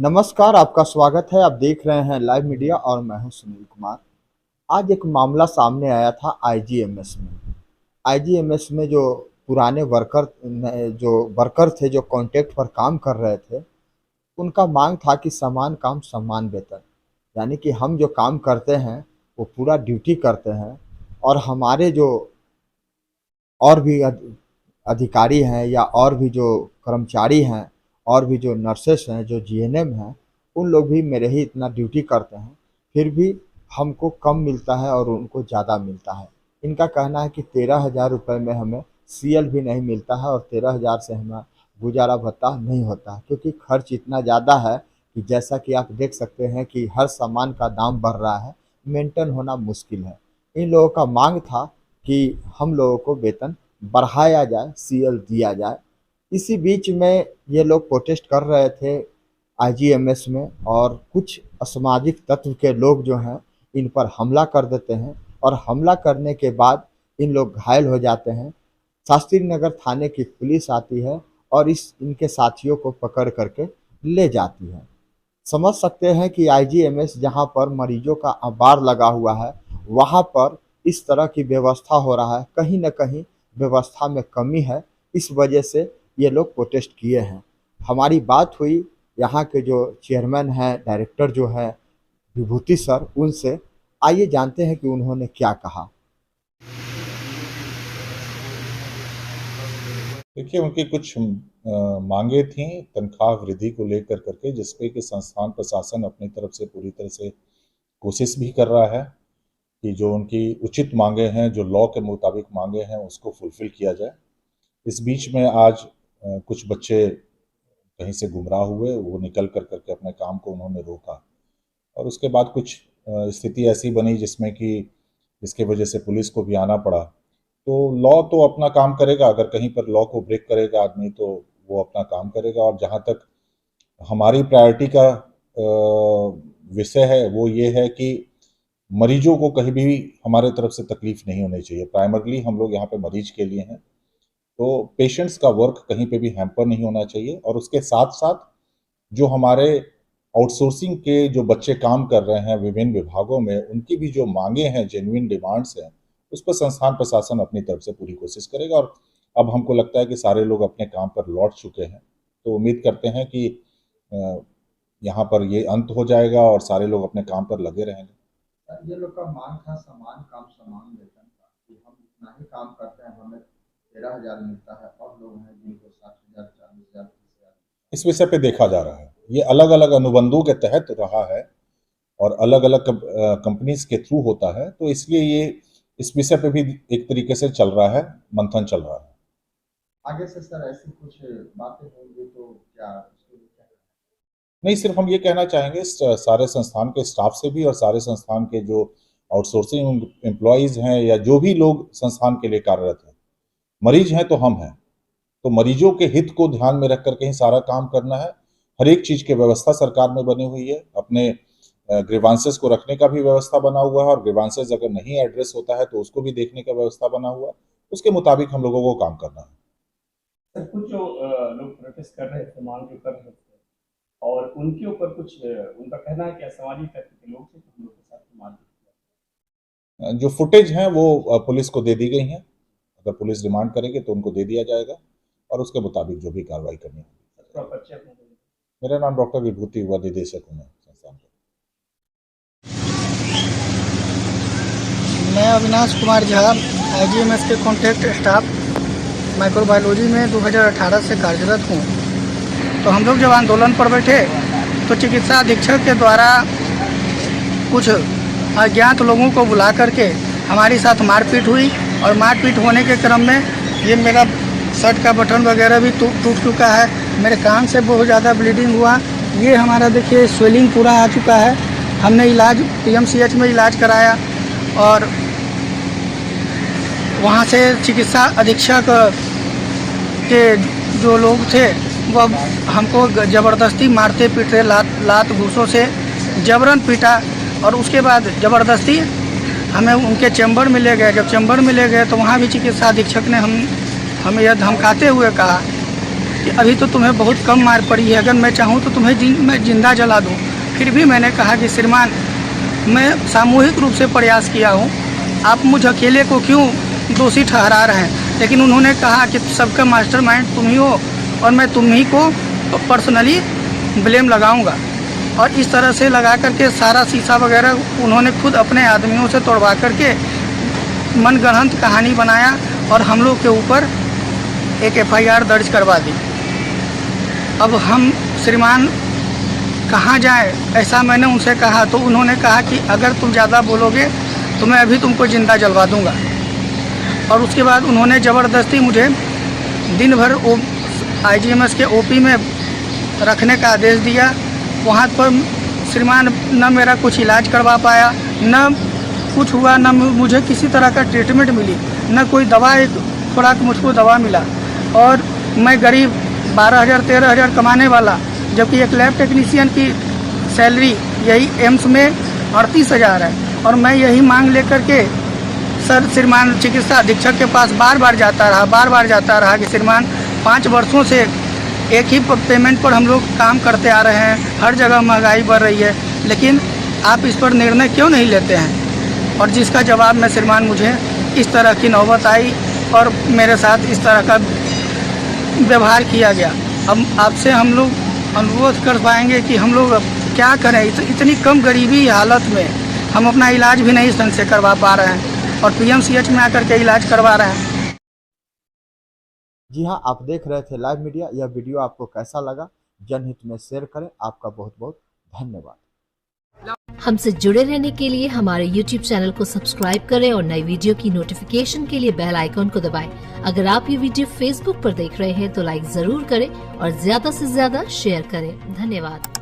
नमस्कार, आपका स्वागत है। आप देख रहे हैं लाइव मीडिया और मैं हूं सुनील कुमार। आज एक मामला सामने आया था आईजीएमएस में। आईजीएमएस में जो पुराने वर्कर थे जो कॉन्ट्रैक्ट पर काम कर रहे थे, उनका मांग था कि समान काम समान वेतन। यानी कि हम जो काम करते हैं वो पूरा ड्यूटी करते हैं और हमारे जो और भी अधिकारी हैं या और भी जो कर्मचारी हैं और भी जो नर्सेस हैं, जो जीएनएम हैं, उन लोग भी मेरे ही इतना ड्यूटी करते हैं, फिर भी हमको कम मिलता है और उनको ज़्यादा मिलता है। इनका कहना है कि 13,000 रुपये में हमें सीएल भी नहीं मिलता है और 13,000 से हमें गुजारा भत्ता नहीं होता है, क्योंकि खर्च इतना ज़्यादा है कि जैसा कि आप देख सकते हैं कि हर सामान का दाम बढ़ रहा है, मेंटेन होना मुश्किल है। इन लोगों का मांग था कि हम लोगों को वेतन बढ़ाया जाए, सीएल दिया जाए। इसी बीच में ये लोग प्रोटेस्ट कर रहे थे आईजीएमएस में, और कुछ असामाजिक तत्व के लोग जो हैं इन पर हमला कर देते हैं और हमला करने के बाद इन लोग घायल हो जाते हैं। शास्त्री नगर थाने की पुलिस आती है और इनके साथियों को पकड़ करके ले जाती है। समझ सकते हैं कि आईजीएमएस जहां पर मरीजों का अबार लगा हुआ है, वहां पर इस तरह की व्यवस्था हो रहा है। कहीं न कहीं व्यवस्था में कमी है, इस वजह से ये लोग प्रोटेस्ट किए हैं। हमारी बात हुई यहाँ के जो चेयरमैन हैं, डायरेक्टर जो है विभूति सर, उनसे। आइए जानते हैं कि उन्होंने क्या कहा। देखिए, उनकी कुछ मांगे थी तनख्वाह वृद्धि को लेकर करके, जिसपे कि संस्थान प्रशासन अपनी तरफ से पूरी तरह से कोशिश भी कर रहा है कि जो उनकी उचित मांगे हैं, जो लॉ के मुताबिक मांगे हैं, उसको फुलफिल किया जाए। इस बीच में आज कुछ बच्चे कहीं से गुमराह हुए, वो निकल कर करके अपने काम को उन्होंने रोका और उसके बाद कुछ स्थिति ऐसी बनी जिसकी वजह से पुलिस को भी आना पड़ा। तो लॉ तो अपना काम करेगा, अगर कहीं पर लॉ को ब्रेक करेगा आदमी तो वो अपना काम करेगा। और जहाँ तक हमारी प्रायोरिटी का विषय है, वो ये है कि मरीजों को कहीं भी हमारे तरफ से तकलीफ नहीं होनी चाहिए। प्राइमरली हम लोग यहाँ पे मरीज के लिए हैं, तो पेशेंट्स का वर्क कहीं पे भी हैम्पर नहीं होना चाहिए। और उसके साथ साथ जो हमारे आउटसोर्सिंग के जो बच्चे काम कर रहे हैं विभिन्न विभागों में, उनकी भी जो मांगे हैं, जेन्युइन डिमांड्स हैं, उस पर संस्थान प्रशासन अपनी तरफ से पूरी कोशिश करेगा। और अब हमको लगता है कि सारे लोग अपने काम पर लौट चुके हैं, तो उम्मीद करते हैं कि यहाँ पर ये अंत हो जाएगा और सारे लोग अपने काम पर लगे रहेंगे। ये लोग का मांग था समान काम समान वेतन का, कि हम इतना ही काम करते हैं, हमें 13,000 मिलता है और लोग हैं जिनको 60,000, 40,000, 30,000। इस विषय पे देखा जा रहा है, ये अलग अलग अनुबंधों के तहत रहा है और अलग अलग कंपनीज के थ्रू होता है, तो इसलिए ये इस विषय पे भी एक तरीके से चल रहा है, मंथन चल रहा है। आगे से सर ऐसी कुछ बातें होंगी तो क्या उसके लिए क्या? नहीं, सिर्फ हम ये कहना चाहेंगे सारे संस्थान के स्टाफ से भी और सारे संस्थान के जो आउटसोर्सिंग एम्प्लॉयज़ हैं या जो भी लोग संस्थान के लिए कार्यरत हैं, मरीज हैं तो हम हैं, तो मरीजों के हित को ध्यान में रख करके ही सारा काम करना है। हर एक चीज़ की व्यवस्था सरकार में बनी हुई है, अपने ग्रीवांसेस को रखने का भी व्यवस्था बना हुआ है और ग्रीवांसेस अगर नहीं एड्रेस होता है तो उसको भी देखने का व्यवस्था बना हुआ है। उसके मुताबिक हम लोगों को काम करना है। सर, कुछ जो लोग प्रोटेस्ट कर रहे थे, मांग जो कर रहे थे, और उनके ऊपर कुछ उनका कहना है कि असामाजिक तत्व के लोग थे तो हम लोग के साथ मारपीट किया। जो फुटेज हैं वो पुलिस को दे दी गई हैं, अगर पुलिस डिमांड करेगी तो उनको दे दिया जाएगा और उसके मुताबिक जो भी कार्रवाई करनी होगी। थोड़ा परिचय अपना दीजिए। मेरा नाम डॉक्टर विभूति हुआ, निदेशक हूँ मैं संस्थान का। मैं अविनाश कुमार झा, आईजीएमएस के कॉन्ट्रैक्ट स्टाफ माइक्रोबायोलॉजी में 2018 से कार्यरत हूँ। तो हम लोग जब आंदोलन पर बैठे तो चिकित्सा अधीक्षक के द्वारा कुछ अज्ञात लोगों को बुला करके हमारे साथ मारपीट हुई, और मारपीट होने के क्रम में ये मेरा शर्ट का बटन वगैरह भी टूट चुका है, मेरे कान से बहुत ज़्यादा ब्लीडिंग हुआ। ये हमारा देखिए स्वेलिंग पूरा आ चुका है। हमने इलाज पीएमसीएच में इलाज कराया और वहाँ से चिकित्सा अधीक्षक के जो लोग थे वो हमको ज़बरदस्ती मारते पीटते, लात घूसों से जबरन पीटा, और उसके बाद ज़बरदस्ती हमें उनके चैम्बर में ले गए। जब चैम्बर में ले गए तो वहाँ भी चिकित्सा अधीक्षक ने हमें यह धमकाते हुए कहा कि अभी तो तुम्हें बहुत कम मार पड़ी है, अगर मैं चाहूँ तो तुम्हें मैं जिंदा जला दूँ। फिर भी मैंने कहा कि श्रीमान, मैं सामूहिक रूप से प्रयास किया हूँ, आप मुझ अकेले को क्यों दोषी ठहरा रहे हैं। लेकिन उन्होंने कहा कि सबका मास्टरमाइंड तुम ही हो और मैं तुम ही को पर्सनली ब्लेम लगाऊंगा। और इस तरह से लगा करके सारा शीशा वगैरह उन्होंने खुद अपने आदमियों से तोड़वा करके मनगढ़ंत कहानी बनाया और हम लोग के ऊपर एक FIR दर्ज करवा दी। अब हम श्रीमान कहाँ जाएं, ऐसा मैंने उनसे कहा तो उन्होंने कहा कि अगर तुम ज़्यादा बोलोगे तो मैं अभी तुमको ज़िंदा जलवा दूंगा। और उसके बाद उन्होंने ज़बरदस्ती मुझे दिन भर IGMS के OP में रखने का आदेश दिया। वहाँ पर श्रीमान न मेरा कुछ इलाज करवा पाया, न कुछ हुआ, न मुझे किसी तरह का ट्रीटमेंट मिली, न कोई दवा, एक खुराक मुझको दवा मिला। और मैं गरीब 12,000-13,000 कमाने वाला, जबकि एक लैब टेक्नीशियन की सैलरी यही एम्स में 38,000 है। और मैं यही मांग लेकर के सर श्रीमान चिकित्सा अधीक्षक के पास बार बार जाता रहा कि श्रीमान 5 वर्षों से एक ही पेमेंट पर हम लोग काम करते आ रहे हैं, हर जगह महंगाई बढ़ रही है, लेकिन आप इस पर निर्णय क्यों नहीं लेते हैं। और जिसका जवाब में श्रीमान मुझे इस तरह की नौबत आई और मेरे साथ इस तरह का व्यवहार किया गया। अब आपसे हम लोग अनुरोध कर पाएंगे कि हम लोग क्या करें, इतनी कम गरीबी हालत में हम अपना इलाज भी नहीं ढंग से करवा पा रहे हैं और PMCH में आकर के इलाज करवा रहे हैं। जी हाँ, आप देख रहे थे लाइव मीडिया। यह वीडियो आपको कैसा लगा, जनहित में शेयर करें। आपका बहुत बहुत धन्यवाद। हमसे जुड़े रहने के लिए हमारे YouTube चैनल को सब्सक्राइब करें और नई वीडियो की नोटिफिकेशन के लिए बेल आइकॉन को दबाएं। अगर आप ये वीडियो Facebook पर देख रहे हैं तो लाइक जरूर करें और ज्यादा से ज्यादा शेयर करें। धन्यवाद।